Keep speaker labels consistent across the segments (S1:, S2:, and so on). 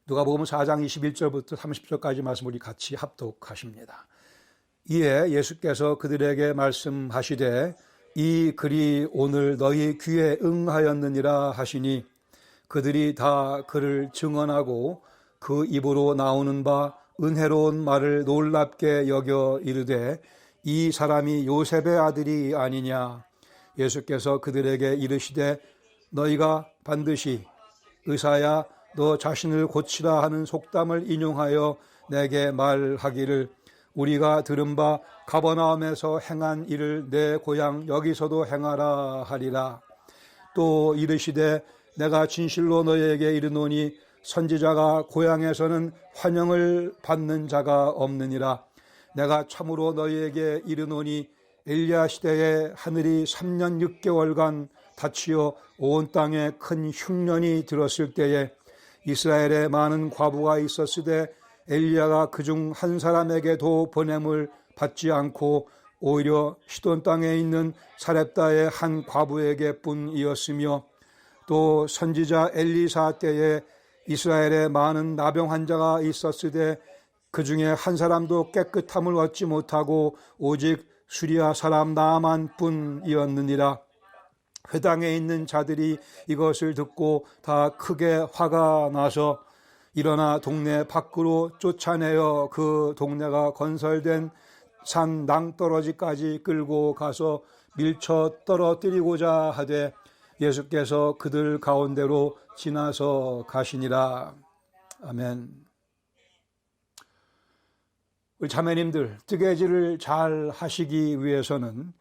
S1: 누가복음 4장 21절부터 30절까지 말씀 우리 같이 합독하십니다. 이에 예수께서 그들에게 말씀하시되 이 글이 오늘 너희 귀에 응하였느니라 하시니 그들이 다 그를 증언하고 그 입으로 나오는 바 은혜로운 말을 놀랍게 여겨 이르되 이 사람이 요셉의 아들이 아니냐. 예수께서 그들에게 이르시되 너희가 반드시 의사야 너 자신을 고치라 하는 속담을 인용하여 내게 말하기를 우리가 들은 바 가버나움에서 행한 일을 내 고향 여기서도 행하라 하리라. 또 이르시되 내가 진실로 너희에게 이르노니 선지자가 고향에서는 환영을 받는 자가 없느니라. 내가 참으로 너희에게 이르노니 엘리야 시대에 하늘이 3년 6개월간 닫히어 온 땅에 큰 흉년이 들었을 때에 이스라엘에 많은 과부가 있었으되 엘리야가 그중 한 사람에게도 보냄을 받지 않고 오히려 시돈 땅에 있는 사렙다의 한 과부에게 뿐이었으며 또 선지자 엘리사 때에 이스라엘에 많은 나병 환자가 있었으되 그중에 한 사람도 깨끗함을 얻지 못하고 오직 수리아 사람 나만 뿐이었느니라. 회당에 있는 자들이 이것을 듣고 다 크게 화가 나서 일어나 동네 밖으로 쫓아내어 그 동네가 건설된 산 낭떠러지까지 끌고 가서 밀쳐 떨어뜨리고자 하되 예수께서 그들 가운데로 지나서 가시니라. 아멘. 우리 자매님들, 뜨개질을 잘 하시기 위해서는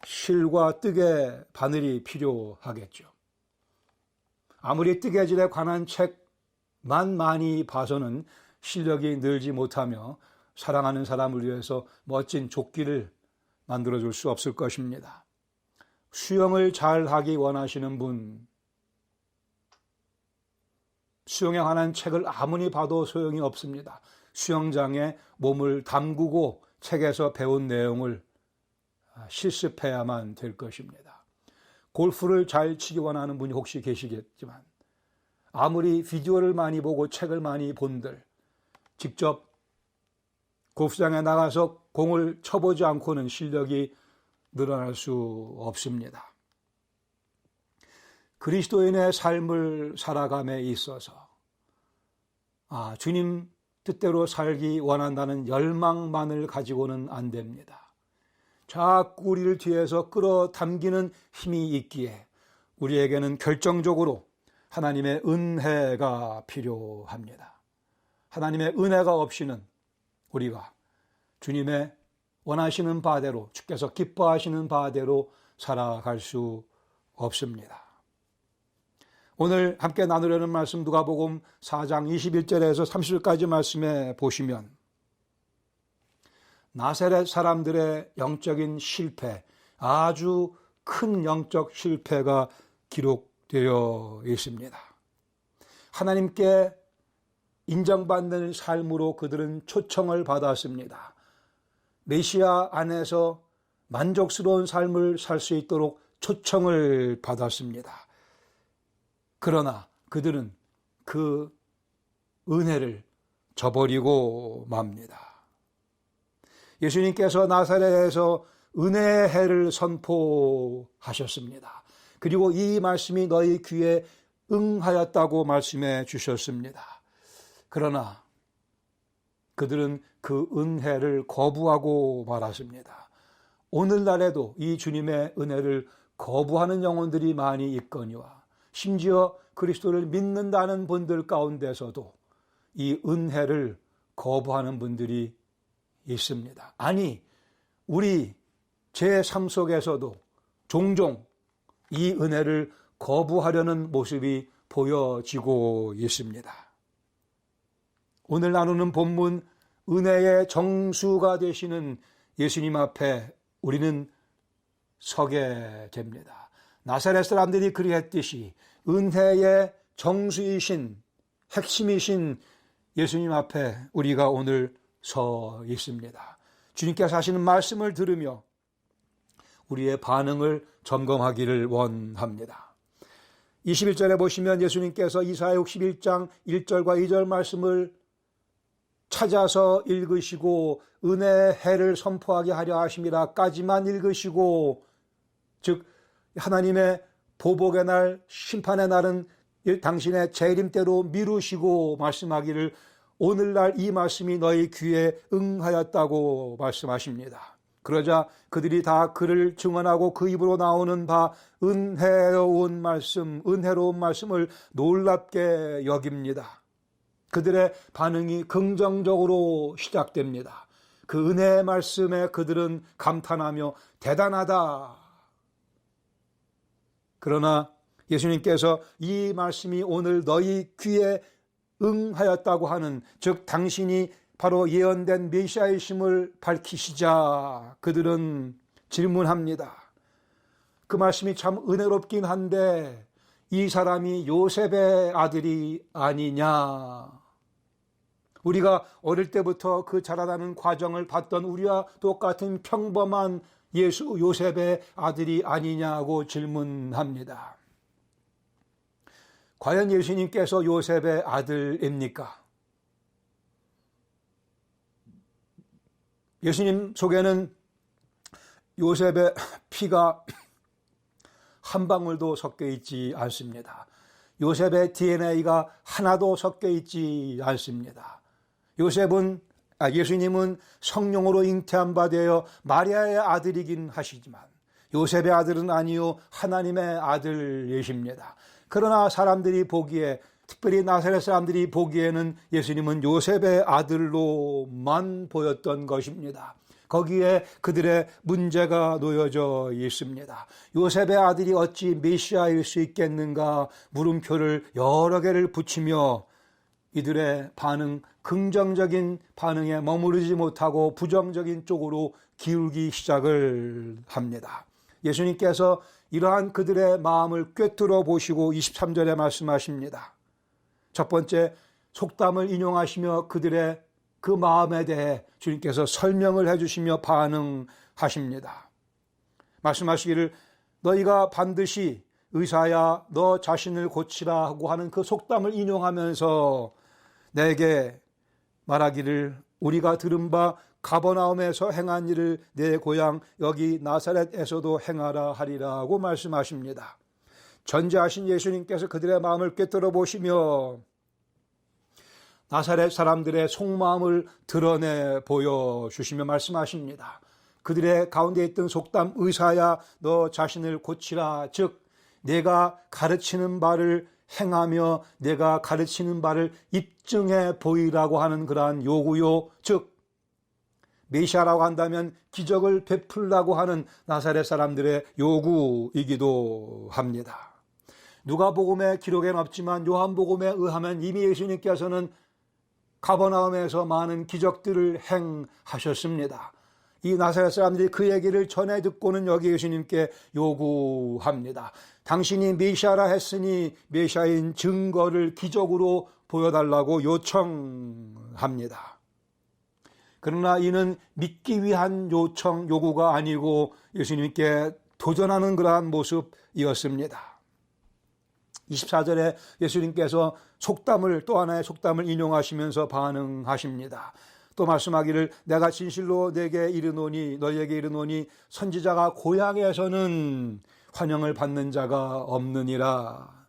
S1: 실과 뜨개 바늘이 필요하겠죠. 아무리 뜨개질에 관한 책만 많이 봐서는 실력이 늘지 못하며 사랑하는 사람을 위해서 멋진 조끼를 만들어줄 수 없을 것입니다. 수영을 잘하기 원하시는 분, 수영에 관한 책을 아무리 봐도 소용이 없습니다. 수영장에 몸을 담그고 책에서 배운 내용을 실습해야만 될 것입니다. 골프를 잘 치기 원하는 분이 혹시 계시겠지만 아무리 비디오를 많이 보고 책을 많이 본들 직접 골프장에 나가서 공을 쳐보지 않고는 실력이 늘어날 수 없습니다. 그리스도인의 삶을 살아감에 있어서 주님 뜻대로 살기 원한다는 열망만을 가지고는 안 됩니다. 자꾸 우리를 뒤에서 끌어당기는 힘이 있기에 우리에게는 결정적으로 하나님의 은혜가 필요합니다. 하나님의 은혜가 없이는 우리가 주님의 원하시는 바대로, 주께서 기뻐하시는 바대로 살아갈 수 없습니다. 오늘 함께 나누려는 말씀 누가복음 4장 21절에서 30절까지 말씀에 보시면 나사렛 사람들의 영적인 실패, 아주 큰 영적 실패가 기록되어 있습니다. 하나님께 인정받는 삶으로 그들은 초청을 받았습니다. 메시아 안에서 만족스러운 삶을 살 수 있도록 초청을 받았습니다. 그러나 그들은 그 은혜를 저버리고 맙니다. 예수님께서 나사렛에서 은혜의 해를 선포하셨습니다. 그리고 이 말씀이 너희 귀에 응하였다고 말씀해 주셨습니다. 그러나 그들은 그 은혜를 거부하고 말았습니다. 오늘날에도 이 주님의 은혜를 거부하는 영혼들이 많이 있거니와 심지어 그리스도를 믿는다는 분들 가운데서도 이 은혜를 거부하는 분들이 있습니다. 아니, 우리 제 삶 속에서도 종종 이 은혜를 거부하려는 모습이 보여지고 있습니다. 오늘 나누는 본문 은혜의 정수가 되시는 예수님 앞에 우리는 서게 됩니다. 나사렛 사람들이 그리했듯이 은혜의 정수이신 핵심이신 예수님 앞에 우리가 오늘 서 있습니다. 주님께서 하시는 말씀을 들으며 우리의 반응을 점검하기를 원합니다. 21절에 보시면 예수님께서 이사야 61장 1절과 2절 말씀을 찾아서 읽으시고 은혜의 해를 선포하게 하려 하심이라까지만 읽으시고, 즉 하나님의 보복의 날, 심판의 날은 당신의 재림대로 미루시고 말씀하기를 오늘날 이 말씀이 너희 귀에 응하였다고 말씀하십니다. 그러자 그들이 다 그를 증언하고 그 입으로 나오는 바 은혜로운 말씀을 놀랍게 여깁니다. 그들의 반응이 긍정적으로 시작됩니다. 그 은혜의 말씀에 그들은 감탄하며 대단하다. 그러나 예수님께서 이 말씀이 오늘 너희 귀에 응하였다고 하는, 즉 당신이 바로 예언된 메시아이심을 밝히시자 그들은 질문합니다. 그 말씀이 참 은혜롭긴 한데 이 사람이 요셉의 아들이 아니냐. 우리가 어릴 때부터 그 자라나는 과정을 봤던 우리와 똑같은 평범한 요셉의 아들이 아니냐고 질문합니다. 과연 예수님께서 요셉의 아들입니까? 예수님 속에는 요셉의 피가 한 방울도 섞여 있지 않습니다. 요셉의 DNA가 하나도 섞여 있지 않습니다. 예수님은 성령으로 잉태한 바 되어 마리아의 아들이긴 하시지만 요셉의 아들은 아니요 하나님의 아들이십니다. 그러나 사람들이 보기에, 특별히 나사렛 사람들이 보기에는 예수님은 요셉의 아들로만 보였던 것입니다. 거기에 그들의 문제가 놓여져 있습니다. 요셉의 아들이 어찌 메시아일 수 있겠는가 물음표를 여러 개를 붙이며 이들의 반응, 긍정적인 반응에 머무르지 못하고 부정적인 쪽으로 기울기 시작을 합니다. 예수님께서 이러한 그들의 마음을 꿰뚫어 보시고 23절에 말씀하십니다. 첫 번째, 속담을 인용하시며 그들의 그 마음에 대해 주님께서 설명을 해주시며 반응하십니다. 말씀하시기를 너희가 반드시 의사야 너 자신을 고치라 하고 하는 그 속담을 인용하면서 내게 말하기를 우리가 들은 바 가버나움에서 행한 일을 내 고향 여기 나사렛에서도 행하라 하리라고 말씀하십니다. 전지하신 예수님께서 그들의 마음을 꿰뚫어 보시며 나사렛 사람들의 속마음을 드러내 보여주시며 말씀하십니다. 그들의 가운데 있던 속담 의사야 너 자신을 고치라, 즉 내가 가르치는 바를 행하며 내가 가르치는 바를 입증해 보이라고 하는 그러한 요구요, 즉 메시아라고 한다면 기적을 베풀라고 하는 나사렛 사람들의 요구이기도 합니다. 누가복음의 기록에는 없지만 요한복음에 의하면 이미 예수님께서는 가버나움에서 많은 기적들을 행하셨습니다. 이 나사렛 사람들이 그 얘기를 전해 듣고는 여기 예수님께 요구합니다. 당신이 메시아라 했으니 메시아인 증거를 기적으로 보여달라고 요청합니다. 그러나 이는 믿기 위한 요구가 아니고 예수님께 도전하는 그러한 모습이었습니다. 24절에 예수님께서 또 하나의 속담을 인용하시면서 반응하십니다. 또 말씀하기를 내가 진실로 너희에게 이르노니 선지자가 고향에서는 환영을 받는 자가 없느니라.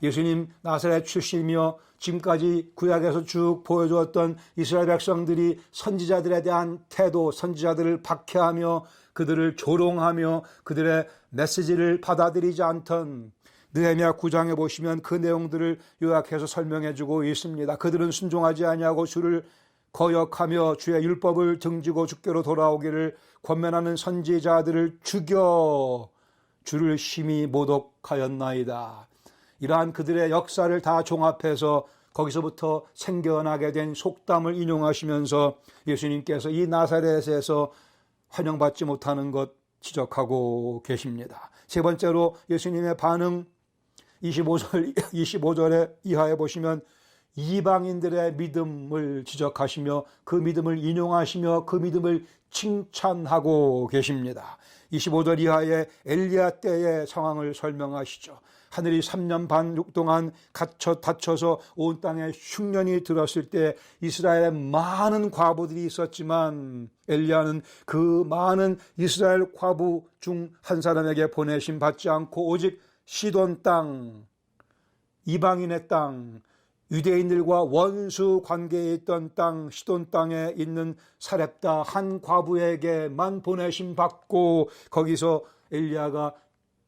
S1: 예수님 나사렛 출신이며 지금까지 구약에서 쭉 보여주었던 이스라엘 백성들이 선지자들에 대한 태도, 선지자들을 박해하며 그들을 조롱하며 그들의 메시지를 받아들이지 않던 느헤미야 9장에 보시면 그 내용들을 요약해서 설명해 주고 있습니다. 그들은 순종하지 아니하고 주를 거역하며 주의 율법을 등지고 주께로 돌아오기를 권면하는 선지자들을 죽여 주를 심히 모독하였나이다. 이러한 그들의 역사를 다 종합해서 거기서부터 생겨나게 된 속담을 인용하시면서 예수님께서 이 나사렛에서 환영받지 못하는 것 지적하고 계십니다. 세 번째로 예수님의 반응 25절에 이하에 보시면 이방인들의 믿음을 지적하시며 그 믿음을 인용하시며 그 믿음을 칭찬하고 계십니다. 25절 이하에 엘리야 때의 상황을 설명하시죠. 하늘이 3년 반 동안 닫혀서 온 땅에 흉년이 들었을 때 이스라엘에 많은 과부들이 있었지만 엘리야는 그 많은 이스라엘 과부 중 한 사람에게 보내심 받지 않고 오직 시돈 땅, 이방인의 땅, 유대인들과 원수 관계에 있던 땅, 시돈 땅에 있는 사렙다 한 과부에게만 보내심 받고 거기서 엘리야가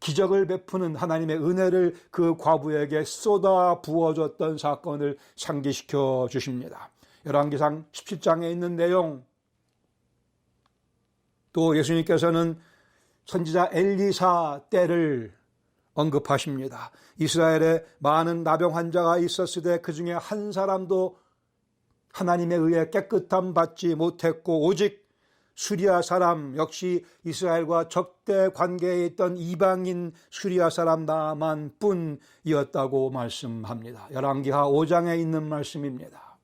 S1: 기적을 베푸는 하나님의 은혜를 그 과부에게 쏟아 부어줬던 사건을 상기시켜 주십니다. 열왕기상 17장에 있는 내용, 또 예수님께서는 선지자 엘리사 때를 언급하십니다. 이스라엘에 많은 나병 환자가 있었을 때 그 중에 한 사람도 하나님에 의해 깨끗함 받지 못했고 오직 수리아 사람, 역시 이스라엘과 적대 관계에 있던 이방인 수리아 사람 나만 뿐이었다고 말씀합니다. 열왕기하 5장에 있는 말씀입니다.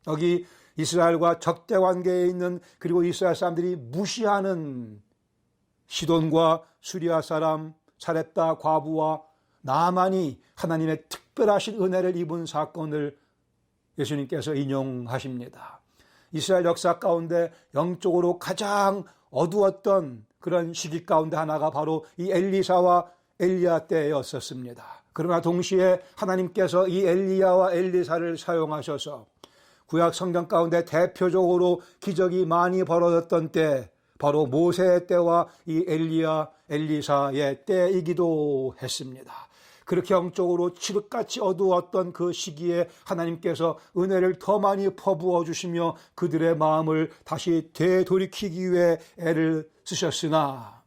S1: 여기 이스라엘과 적대 관계에 있는, 그리고 이스라엘 사람들이 무시하는 시돈과 수리아 사람, 사렙다 과부와 나만이 하나님의 특별하신 은혜를 입은 사건을 예수님께서 인용하십니다. 이스라엘 역사 가운데 영적으로 가장 어두웠던 그런 시기 가운데 하나가 바로 이 엘리사와 엘리야 때였었습니다. 그러나 동시에 하나님께서 이 엘리야와 엘리사를 사용하셔서 구약 성경 가운데 대표적으로 기적이 많이 벌어졌던 때, 바로 모세의 때와 이 엘리야, 엘리사의 때이기도 했습니다. 그렇게 영적으로 칠흑같이 어두웠던 그 시기에 하나님께서 은혜를 더 많이 퍼부어 주시며 그들의 마음을 다시 되돌이키기 위해 애를 쓰셨으나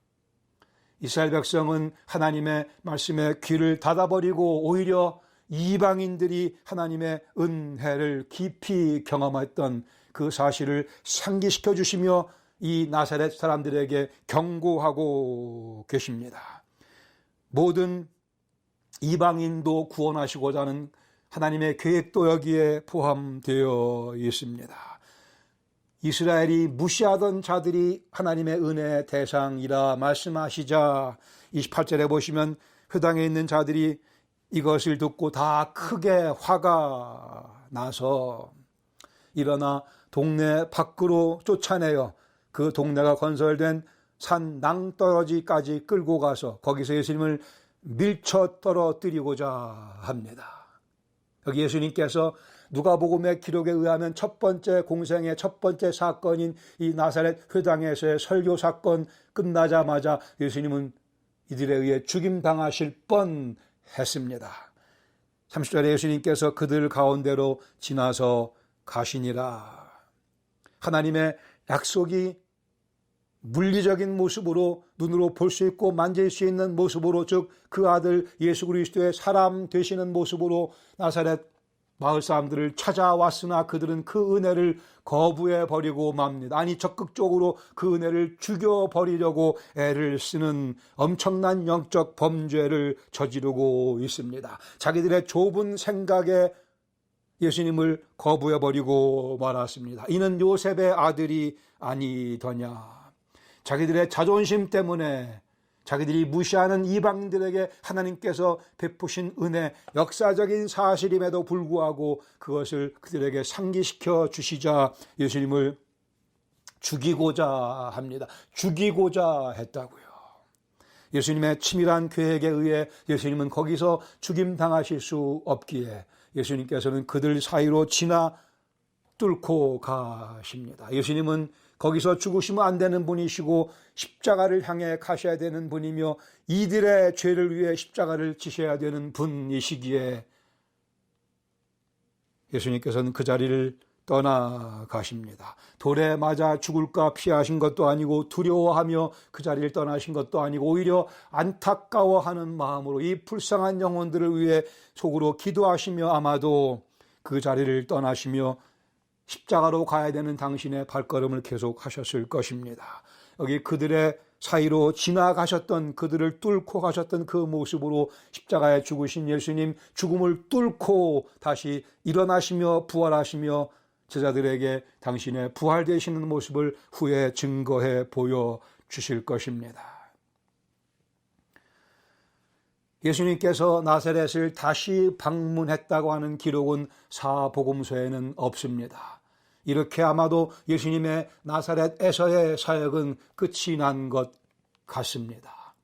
S1: 이스라엘 백성은 하나님의 말씀에 귀를 닫아버리고 오히려 이방인들이 하나님의 은혜를 깊이 경험했던 그 사실을 상기시켜 주시며 이 나사렛 사람들에게 경고하고 계십니다. 모든 이방인도 구원하시고자 하는 하나님의 계획도 여기에 포함되어 있습니다. 이스라엘이 무시하던 자들이 하나님의 은혜의 대상이라 말씀하시자 28절에 보시면 그 땅에 있는 자들이 이것을 듣고 다 크게 화가 나서 일어나 동네 밖으로 쫓아내어 그 동네가 건설된 산 낭떠러지까지 끌고 가서 거기서 예수님을 밀쳐 떨어뜨리고자 합니다. 여기 예수님께서 누가복음의 기록에 의하면 첫 번째 공생의 첫 번째 사건인 이 나사렛 회당에서의 설교 사건 끝나자마자 예수님은 이들에 의해 죽임당하실 뻔했습니다. 30절에 예수님께서 그들 가운데로 지나서 가시니라. 하나님의 약속이 물리적인 모습으로 눈으로 볼 수 있고 만질 수 있는 모습으로, 즉 그 아들 예수 그리스도의 사람 되시는 모습으로 나사렛 마을 사람들을 찾아왔으나 그들은 그 은혜를 거부해버리고 맙니다. 아니 적극적으로 그 은혜를 죽여버리려고 애를 쓰는 엄청난 영적 범죄를 저지르고 있습니다. 자기들의 좁은 생각에 예수님을 거부해버리고 말았습니다. 이는 요셉의 아들이 아니더냐. 자기들의 자존심 때문에 자기들이 무시하는 이방인들에게 하나님께서 베푸신 은혜, 역사적인 사실임에도 불구하고 그것을 그들에게 상기시켜 주시자 예수님을 죽이고자 합니다. 죽이고자 했다고요. 예수님의 치밀한 계획에 의해 예수님은 거기서 죽임당하실 수 없기에 예수님께서는 그들 사이로 지나 뚫고 가십니다. 예수님은 거기서 죽으시면 안 되는 분이시고 십자가를 향해 가셔야 되는 분이며 이들의 죄를 위해 십자가를 지셔야 되는 분이시기에 예수님께서는 그 자리를 떠나가십니다. 돌에 맞아 죽을까 피하신 것도 아니고 두려워하며 그 자리를 떠나신 것도 아니고 오히려 안타까워하는 마음으로 이 불쌍한 영혼들을 위해 속으로 기도하시며 아마도 그 자리를 떠나시며 십자가로 가야 되는 당신의 발걸음을 계속 하셨을 것입니다. 여기 그들의 사이로 지나가셨던, 그들을 뚫고 가셨던 그 모습으로 십자가에 죽으신 예수님, 죽음을 뚫고 다시 일어나시며 부활하시며 제자들에게 당신의 부활되시는 모습을 후에 증거해 보여주실 것입니다. 예수님께서 나사렛을 다시 방문했다고 하는 기록은 사복음서에는 없습니다. 이렇게 아마도 예수님의 나사렛에서의 사역은 끝이 난 것 같습니다.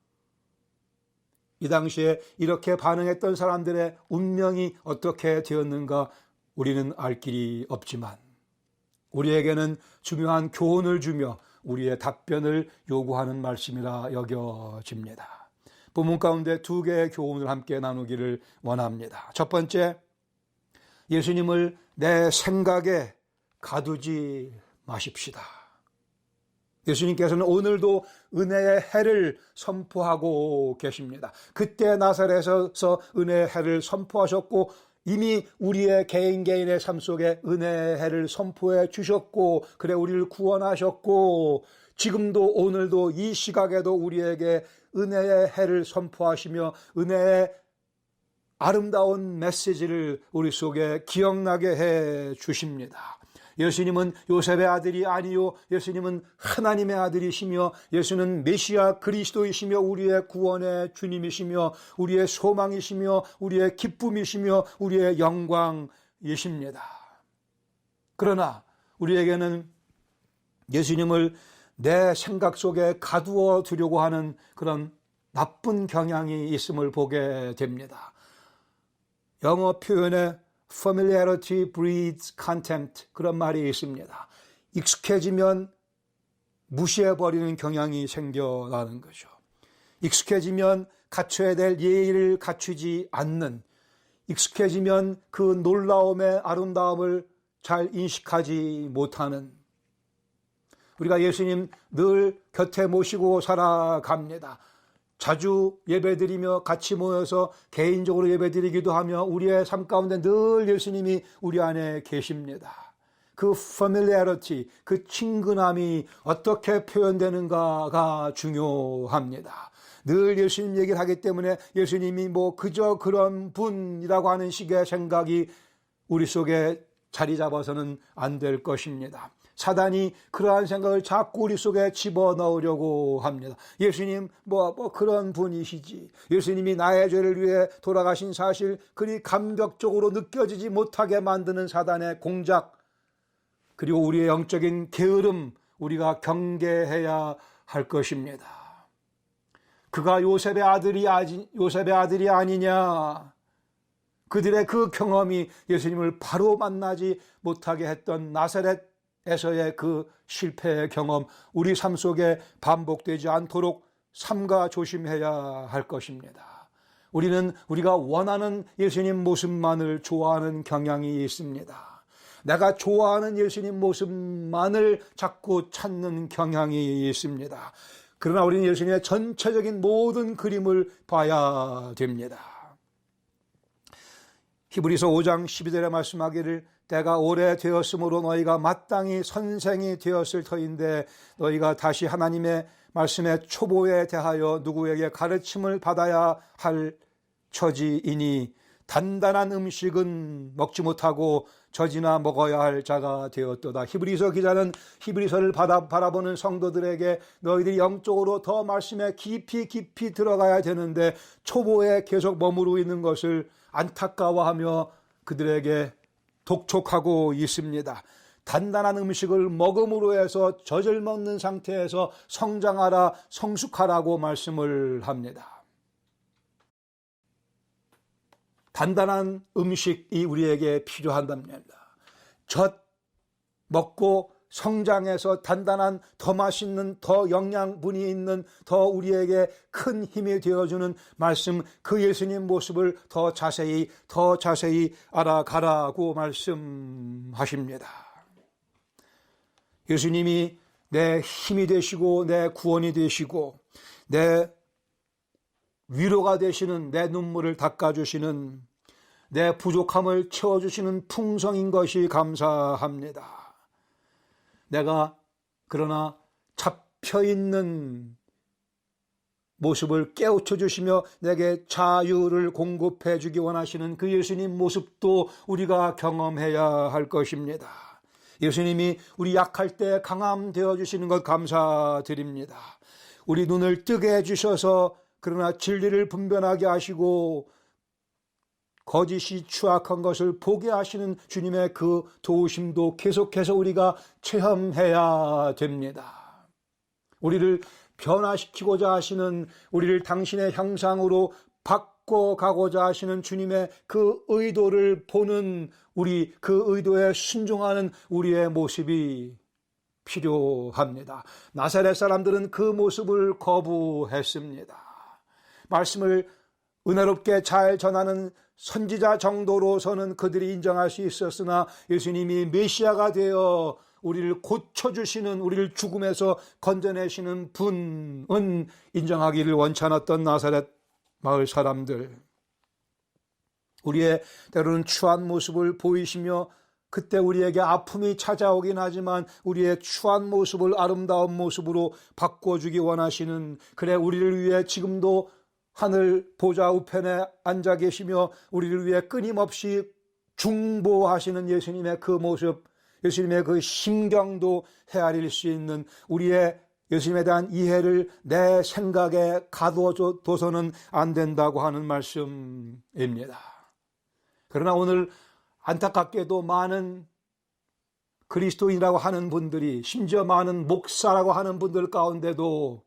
S1: 이 당시에 이렇게 반응했던 사람들의 운명이 어떻게 되었는가 우리는 알 길이 없지만 우리에게는 중요한 교훈을 주며 우리의 답변을 요구하는 말씀이라 여겨집니다. 본문 가운데 두 개의 교훈을 함께 나누기를 원합니다. 첫 번째, 예수님을 내 생각에 가두지 마십시다. 예수님께서는 오늘도 은혜의 해를 선포하고 계십니다. 그때 나사렛에서 은혜의 해를 선포하셨고 이미 우리의 개인의 삶 속에 은혜의 해를 선포해 주셨고 그래 우리를 구원하셨고 지금도 오늘도 이 시각에도 우리에게 은혜의 해를 선포하시며 은혜의 아름다운 메시지를 우리 속에 기억나게 해 주십니다. 예수님은 요셉의 아들이 아니요 예수님은 하나님의 아들이시며 예수는 메시아 그리스도이시며 우리의 구원의 주님이시며 우리의 소망이시며 우리의 기쁨이시며 우리의 영광이십니다. 그러나 우리에게는 예수님을 내 생각 속에 가두어 두려고 하는 그런 나쁜 경향이 있음을 보게 됩니다. 영어 표현에 familiarity breeds contempt 그런 말이 있습니다. 익숙해지면 무시해버리는 경향이 생겨나는 거죠. 익숙해지면 갖춰야 될 예의를 갖추지 않는, 익숙해지면 그 놀라움의 아름다움을 잘 인식하지 못하는, 우리가 예수님 늘 곁에 모시고 살아갑니다. 자주 예배드리며 같이 모여서 개인적으로 예배드리기도 하며 우리의 삶 가운데 늘 예수님이 우리 안에 계십니다. 그 familiarity, 그 친근함이 어떻게 표현되는가가 중요합니다. 늘 예수님 얘기를 하기 때문에 예수님이 그저 그런 분이라고 하는 식의 생각이 우리 속에 자리 잡아서는 안 될 것입니다. 사단이 그러한 생각을 자꾸 우리 속에 집어넣으려고 합니다. 예수님 그런 분이시지. 예수님이 나의 죄를 위해 돌아가신 사실 그리 감격적으로 느껴지지 못하게 만드는 사단의 공작, 그리고 우리의 영적인 게으름 우리가 경계해야 할 것입니다. 그가 요셉의 아들이 아니냐. 그들의 그 경험이 예수님을 바로 만나지 못하게 했던 나사렛에서의 그 실패의 경험, 우리 삶 속에 반복되지 않도록 삼가 조심해야 할 것입니다. 우리는 우리가 원하는 예수님 모습만을 좋아하는 경향이 있습니다. 내가 좋아하는 예수님 모습만을 자꾸 찾는 경향이 있습니다. 그러나 우리는 예수님의 전체적인 모든 그림을 봐야 됩니다. 히브리서 5장 12절에 말씀하기를 때가 오래되었으므로 너희가 마땅히 선생이 되었을 터인데 너희가 다시 하나님의 말씀의 초보에 대하여 누구에게 가르침을 받아야 할 처지이니 단단한 음식은 먹지 못하고 젖이나 먹어야 할 자가 되었도다. 히브리서 기자는 히브리서를 바라보는 성도들에게 너희들이 영적으로 더 말씀에 깊이 들어가야 되는데 초보에 계속 머무르고 있는 것을 안타까워하며 그들에게 독촉하고 있습니다. 단단한 음식을 먹음으로 해서 젖을 먹는 상태에서 성장하라, 성숙하라고 말씀을 합니다. 단단한 음식이 우리에게 필요한답니다. 젖 먹고 성장해서 단단한 더 맛있는 더 영양분이 있는 더 우리에게 큰 힘이 되어주는 말씀, 그 예수님 모습을 더 자세히 알아가라고 말씀하십니다. 예수님이 내 힘이 되시고 내 구원이 되시고 내 위로가 되시는, 내 눈물을 닦아주시는, 내 부족함을 채워주시는 풍성인 것이 감사합니다. 내가 그러나 잡혀있는 모습을 깨우쳐 주시며 내게 자유를 공급해 주기 원하시는 그 예수님 모습도 우리가 경험해야 할 것입니다. 예수님이 우리 약할 때 강함 되어 주시는 것 감사드립니다. 우리 눈을 뜨게 해주셔서 그러나 진리를 분별하게 하시고 거짓이 추악한 것을 보게 하시는 주님의 그 도우심도 계속해서 우리가 체험해야 됩니다. 우리를 변화시키고자 하시는, 우리를 당신의 형상으로 바꿔가고자 하시는 주님의 그 의도를 보는 우리, 그 의도에 순종하는 우리의 모습이 필요합니다. 나사렛 사람들은 그 모습을 거부했습니다. 말씀을 은혜롭게 잘 전하는 선지자 정도로서는 그들이 인정할 수 있었으나 예수님이 메시아가 되어 우리를 고쳐주시는, 우리를 죽음에서 건져내시는 분은 인정하기를 원치 않았던 나사렛 마을 사람들, 우리의 때로는 추한 모습을 보이시며 그때 우리에게 아픔이 찾아오긴 하지만 우리의 추한 모습을 아름다운 모습으로 바꿔주기 원하시는, 그래 우리를 위해 지금도 하늘 보좌 우편에 앉아 계시며 우리를 위해 끊임없이 중보하시는 예수님의 그 모습, 예수님의 그 심경도 헤아릴 수 있는 우리의 예수님에 대한 이해를 내 생각에 가둬둬서는 안 된다고 하는 말씀입니다. 그러나 오늘 안타깝게도 많은 그리스도인이라고 하는 분들이, 심지어 많은 목사라고 하는 분들 가운데도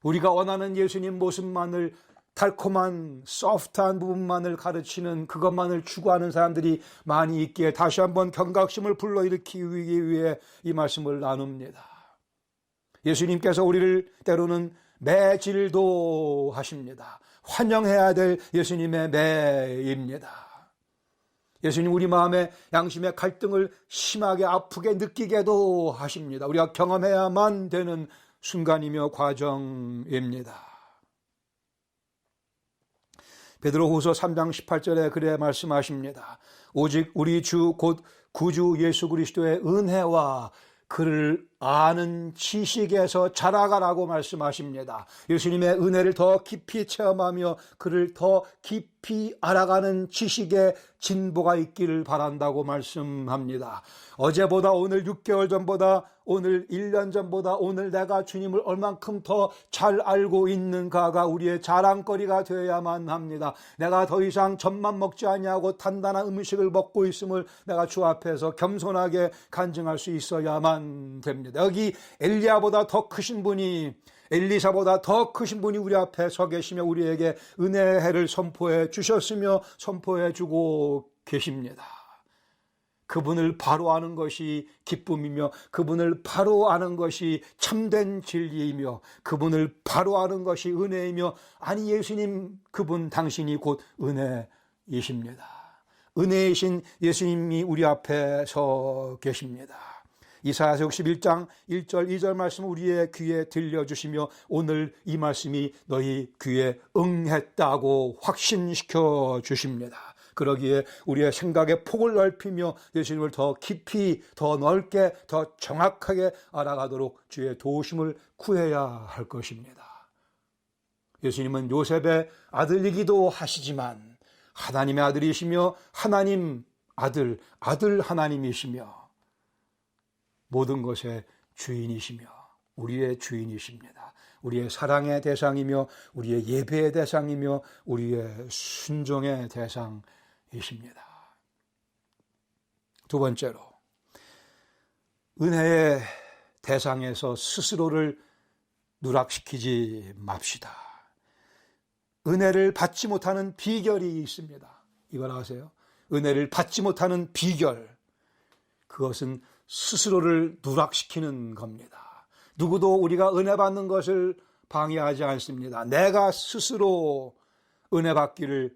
S1: 우리가 원하는 예수님 모습만을, 달콤한 소프트한 부분만을 가르치는, 그것만을 추구하는 사람들이 많이 있기에 다시 한번 경각심을 불러일으키기 위해 이 말씀을 나눕니다. 예수님께서 우리를 때로는 매질도 하십니다. 환영해야 될 예수님의 매입니다. 예수님 우리 마음에 양심의 갈등을 심하게 아프게 느끼게도 하십니다. 우리가 경험해야만 되는 순간이며 과정입니다. 베드로후서 3장 18절에 그래 말씀하십니다. 오직 우리 주 곧 구주 예수 그리스도의 은혜와 그를 아는 지식에서 자라가라고 말씀하십니다. 예수님의 은혜를 더 깊이 체험하며 그를 더 깊이 알아가는 지식의 진보가 있기를 바란다고 말씀합니다. 어제보다 오늘 6개월 전보다 오늘 1년 전보다 오늘 내가 주님을 얼만큼 더 잘 알고 있는가가 우리의 자랑거리가 되어야만 합니다. 내가 더 이상 젖만 먹지 아니하고 단단한 음식을 먹고 있음을 내가 주 앞에서 겸손하게 간증할 수 있어야만 됩니다. 여기 엘리야보다 더 크신 분이, 엘리사보다 더 크신 분이 우리 앞에 서 계시며 우리에게 은혜의 해를 선포해 주셨으며 선포해 주고 계십니다. 그분을 바로 아는 것이 기쁨이며 그분을 바로 아는 것이 참된 진리이며 그분을 바로 아는 것이 은혜이며, 아니 예수님 그분 당신이 곧 은혜이십니다. 은혜이신 예수님이 우리 앞에 서 계십니다. 이사야서 61장 1절 2절 말씀 우리의 귀에 들려주시며 오늘 이 말씀이 너희 귀에 응했다고 확신시켜 주십니다. 그러기에 우리의 생각의 폭을 넓히며 예수님을 더 깊이, 더 넓게, 더 정확하게 알아가도록 주의 도우심을 구해야 할 것입니다. 예수님은 요셉의 아들이기도 하시지만 하나님의 아들이시며 하나님 아들 하나님이시며 모든 것의 주인이시며 우리의 주인이십니다. 우리의 사랑의 대상이며 우리의 예배의 대상이며 우리의 순종의 대상이십니다. 두 번째로, 은혜의 대상에서 스스로를 누락시키지 맙시다. 은혜를 받지 못하는 비결이 있습니다. 이걸 아세요? 은혜를 받지 못하는 비결, 그것은 스스로를 누락시키는 겁니다. 누구도 우리가 은혜 받는 것을 방해하지 않습니다. 내가 스스로 은혜 받기를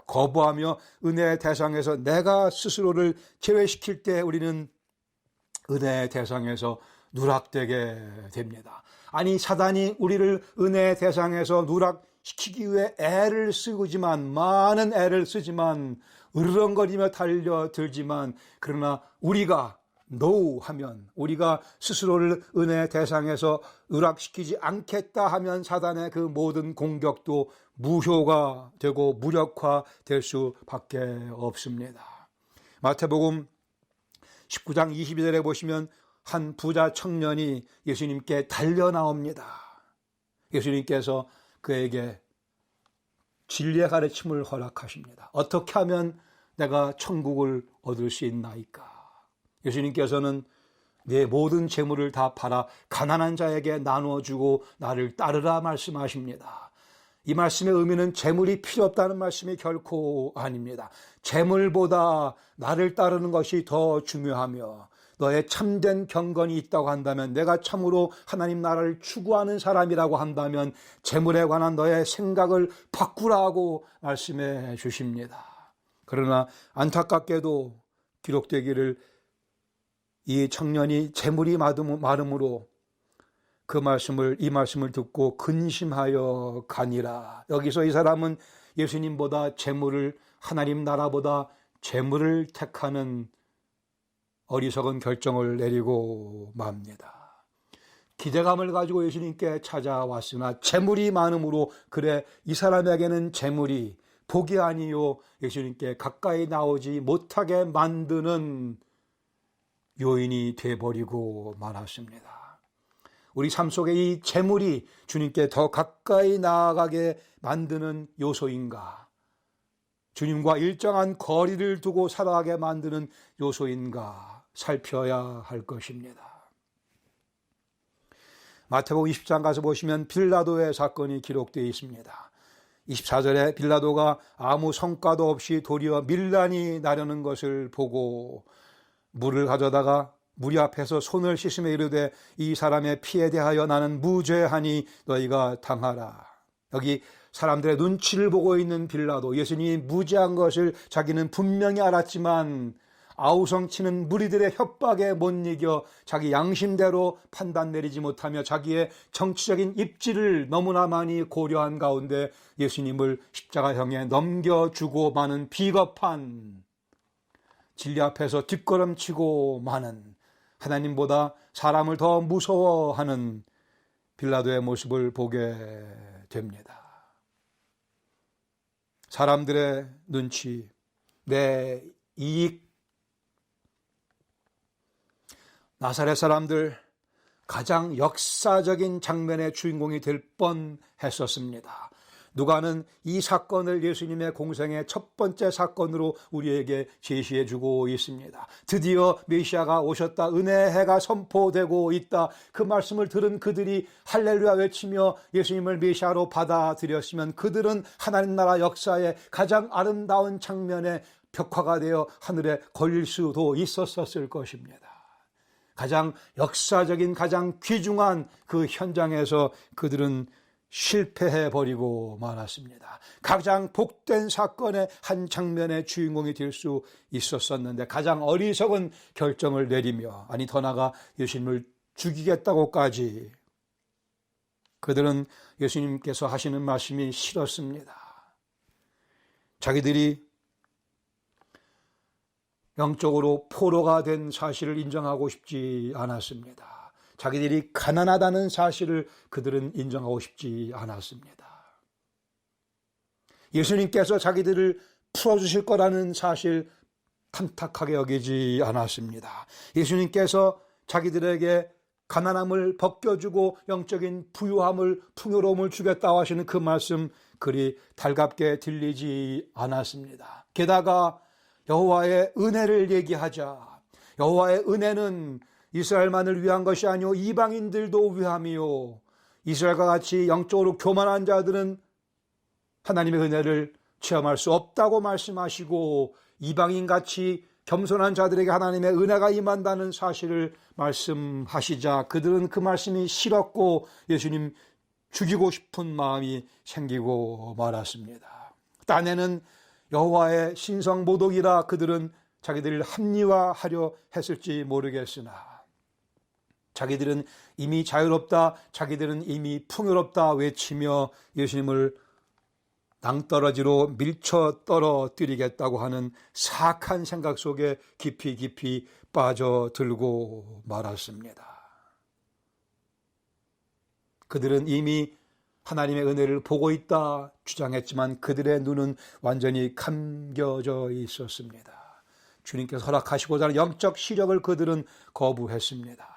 S1: 거부하며 은혜의 대상에서 내가 스스로를 제외시킬 때 우리는 은혜의 대상에서 누락되게 됩니다. 아니 사단이 우리를 은혜의 대상에서 누락시키기 위해 애를 쓰지만, 많은 애를 쓰지만, 으르렁거리며 달려들지만, 그러나 우리가 no 하면, 우리가 스스로를 은혜의 대상에서 누락시키지 않겠다 하면 사단의 그 모든 공격도 무효가 되고 무력화될 수밖에 없습니다. 마태복음 19장 22절에 보시면 한 부자 청년이 예수님께 달려 나옵니다. 예수님께서 그에게 진리의 가르침을 허락하십니다. 어떻게 하면 내가 천국을 얻을 수 있나이까? 예수님께서는 내 모든 재물을 다 팔아 가난한 자에게 나누어주고 나를 따르라 말씀하십니다. 이 말씀의 의미는 재물이 필요 없다는 말씀이 결코 아닙니다. 재물보다 나를 따르는 것이 더 중요하며 너의 참된 경건이 있다고 한다면, 내가 참으로 하나님 나라를 추구하는 사람이라고 한다면 재물에 관한 너의 생각을 바꾸라고 말씀해 주십니다. 그러나 안타깝게도 기록되기를 이 청년이 재물이 많음으로 이 말씀을 듣고 근심하여 가니라. 여기서 이 사람은 예수님보다 재물을, 하나님 나라보다 재물을 택하는 어리석은 결정을 내리고 맙니다. 기대감을 가지고 예수님께 찾아왔으나 재물이 많음으로, 그래 이 사람에게는 재물이 복이 아니요 예수님께 가까이 나오지 못하게 만드는 요인이 되어버리고 말았습니다. 우리 삶 속에 이 재물이 주님께 더 가까이 나아가게 만드는 요소인가? 주님과 일정한 거리를 두고 살아가게 만드는 요소인가? 살펴야 할 것입니다. 마태복음 20장 가서 보시면 빌라도의 사건이 기록되어 있습니다. 24절에 빌라도가 아무 성과도 없이 도리어 밀란이 나려는 것을 보고 물을 가져다가 무리 앞에서 손을 씻으며 이르되 이 사람의 피에 대하여 나는 무죄하니 너희가 당하라. 여기 사람들의 눈치를 보고 있는 빌라도, 예수님이 무죄한 것을 자기는 분명히 알았지만 아우성치는 무리들의 협박에 못 이겨 자기 양심대로 판단 내리지 못하며 자기의 정치적인 입지를 너무나 많이 고려한 가운데 예수님을 십자가형에 넘겨주고 마는 비겁한, 진리 앞에서 뒷걸음치고 마는, 하나님보다 사람을 더 무서워하는 빌라도의 모습을 보게 됩니다. 사람들의 눈치, 내 이익, 나사렛 사람들 가장 역사적인 장면의 주인공이 될 뻔했었습니다. 누가는 이 사건을 예수님의 공생의 첫 번째 사건으로 우리에게 제시해 주고 있습니다. 드디어 메시아가 오셨다, 은혜의 해가 선포되고 있다. 그 말씀을 들은 그들이 할렐루야 외치며 예수님을 메시아로 받아들였으면 그들은 하나님 나라 역사의 가장 아름다운 장면의 벽화가 되어 하늘에 걸릴 수도 있었을 것입니다. 가장 역사적인, 가장 귀중한 그 현장에서 그들은 실패해버리고 말았습니다. 가장 복된 사건의 한 장면의 주인공이 될 수 있었었는데 가장 어리석은 결정을 내리며, 아니 더 나아가 예수님을 죽이겠다고까지, 그들은 예수님께서 하시는 말씀이 싫었습니다. 자기들이 영적으로 포로가 된 사실을 인정하고 싶지 않았습니다. 자기들이 가난하다는 사실을 그들은 인정하고 싶지 않았습니다. 예수님께서 자기들을 풀어주실 거라는 사실 탐탁하게 여기지 않았습니다. 예수님께서 자기들에게 가난함을 벗겨주고 영적인 부유함을, 풍요로움을 주겠다고 하시는 그 말씀 그리 달갑게 들리지 않았습니다. 게다가 여호와의 은혜를 얘기하자, 여호와의 은혜는 이스라엘만을 위한 것이 아니오 이방인들도 위함이요, 이스라엘과 같이 영적으로 교만한 자들은 하나님의 은혜를 체험할 수 없다고 말씀하시고, 이방인같이 겸손한 자들에게 하나님의 은혜가 임한다는 사실을 말씀하시자 그들은 그 말씀이 싫었고 예수님 죽이고 싶은 마음이 생기고 말았습니다. 딴에는 여호와의 신성 모독이라 그들은 자기들을 합리화하려 했을지 모르겠으나, 자기들은 이미 자유롭다, 자기들은 이미 풍요롭다 외치며 예수님을 낭떠러지로 밀쳐 떨어뜨리겠다고 하는 사악한 생각 속에 깊이 빠져들고 말았습니다. 그들은 이미 하나님의 은혜를 보고 있다 주장했지만 그들의 눈은 완전히 감겨져 있었습니다. 주님께서 허락하시고자 하는 영적 시력을 그들은 거부했습니다.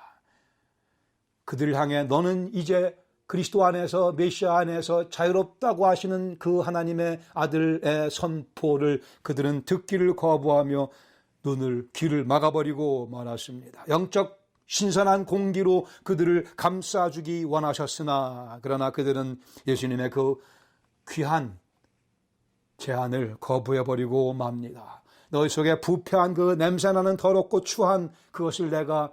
S1: 그들을 향해 너는 이제 그리스도 안에서 메시아 안에서 자유롭다고 하시는 그 하나님의 아들의 선포를 그들은 듣기를 거부하며 귀를 막아버리고 말았습니다. 영적 신선한 공기로 그들을 감싸주기 원하셨으나 그러나 그들은 예수님의 그 귀한 제안을 거부해버리고 맙니다. 너희 속에 부패한 그 냄새나는 더럽고 추한 그것을 내가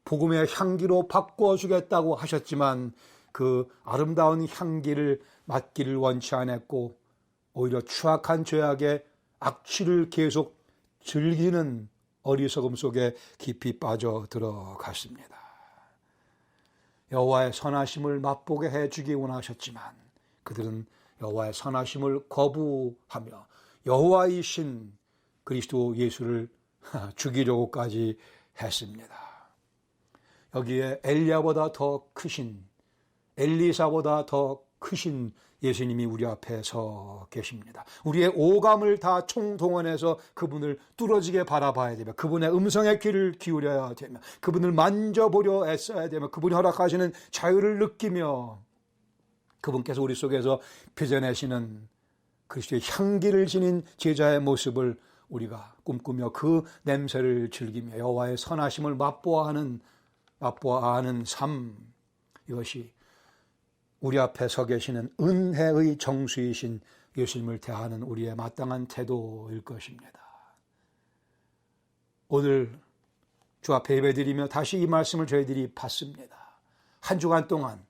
S1: 복음의 향기로 바꿔주겠다고 하셨지만 그 아름다운 향기를 맡기를 원치 않았고 오히려 추악한 죄악의 악취를 계속 즐기는 어리석음 속에 깊이 빠져 들어갔습니다. 여호와의 선하심을 맛보게 해주기 원하셨지만 그들은 여호와의 선하심을 거부하며 여호와이신 그리스도 예수를 죽이려고까지 했습니다. 여기에 엘리야보다 더 크신, 엘리사보다 더 크신 예수님이 우리 앞에 서 계십니다. 우리의 오감을 다 총동원해서 그분을 뚫어지게 바라봐야 되며 그분의 음성에 귀를 기울여야 되며 그분을 만져보려 애써야 되며 그분이 허락하시는 자유를 느끼며 그분께서 우리 속에서 빚어내시는 그리스도의 향기를 지닌 제자의 모습을 우리가 꿈꾸며 그 냄새를 즐기며 여호와의 선하심을 맛보아 아는 삶, 이것이 우리 앞에 서 계시는 은혜의 정수이신 예수님을 대하는 우리의 마땅한 태도일 것입니다. 오늘 주 앞에 예배드리며 다시 이 말씀을 저희들이 받습니다. 한 주간 동안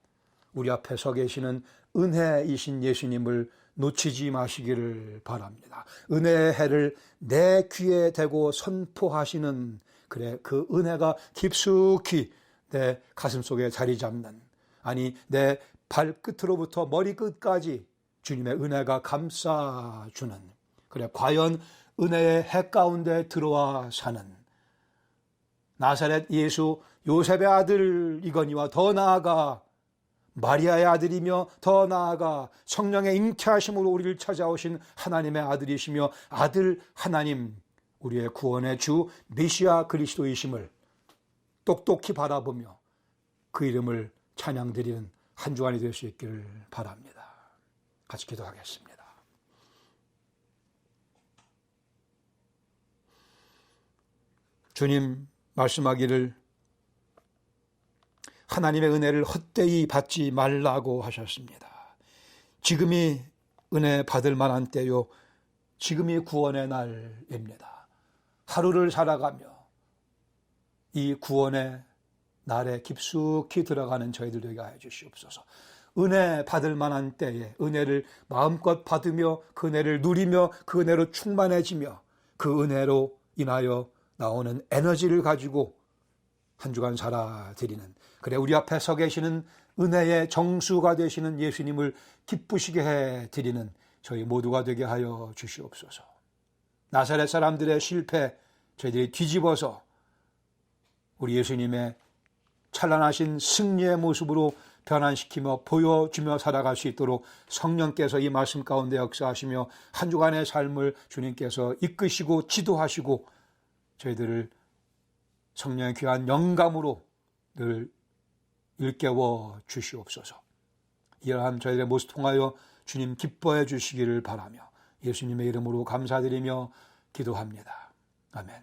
S1: 우리 앞에 서 계시는 은혜이신 예수님을 놓치지 마시기를 바랍니다. 은혜의 해를 내 귀에 대고 선포하시는 그 은혜가 깊숙이 내 가슴 속에 자리 잡는, 아니 내 발끝으로부터 머리끝까지 주님의 은혜가 감싸주는, 과연 은혜의 해 가운데 들어와 사는 나사렛 예수 요셉의 아들이거니와 더 나아가 마리아의 아들이며 더 나아가 성령의 잉태하심으로 우리를 찾아오신 하나님의 아들이시며 아들 하나님, 우리의 구원의 주 메시아 그리스도이심을 똑똑히 바라보며 그 이름을 찬양드리는 한 주간이 될 수 있기를 바랍니다. 같이 기도하겠습니다. 주님 말씀하기를 하나님의 은혜를 헛되이 받지 말라고 하셨습니다. 지금이 은혜 받을 만한 때요, 지금이 구원의 날입니다. 하루를 살아가며 이 구원의 날에 깊숙이 들어가는 저희들 되게 하여 주시옵소서. 은혜 받을 만한 때에 은혜를 마음껏 받으며 그 은혜를 누리며 그 은혜로 충만해지며 그 은혜로 인하여 나오는 에너지를 가지고 한 주간 살아드리는, 우리 앞에 서 계시는 은혜의 정수가 되시는 예수님을 기쁘시게 해드리는 저희 모두가 되게 하여 주시옵소서. 나사렛 사람들의 실패 저희들이 뒤집어서 우리 예수님의 찬란하신 승리의 모습으로 변환시키며 보여주며 살아갈 수 있도록 성령께서 이 말씀 가운데 역사하시며 한 주간의 삶을 주님께서 이끄시고 지도하시고 저희들을 성령의 귀한 영감으로 늘 일깨워 주시옵소서. 이러한 저희들의 모습 통하여 주님 기뻐해 주시기를 바라며 예수님의 이름으로 감사드리며 기도합니다. 아멘.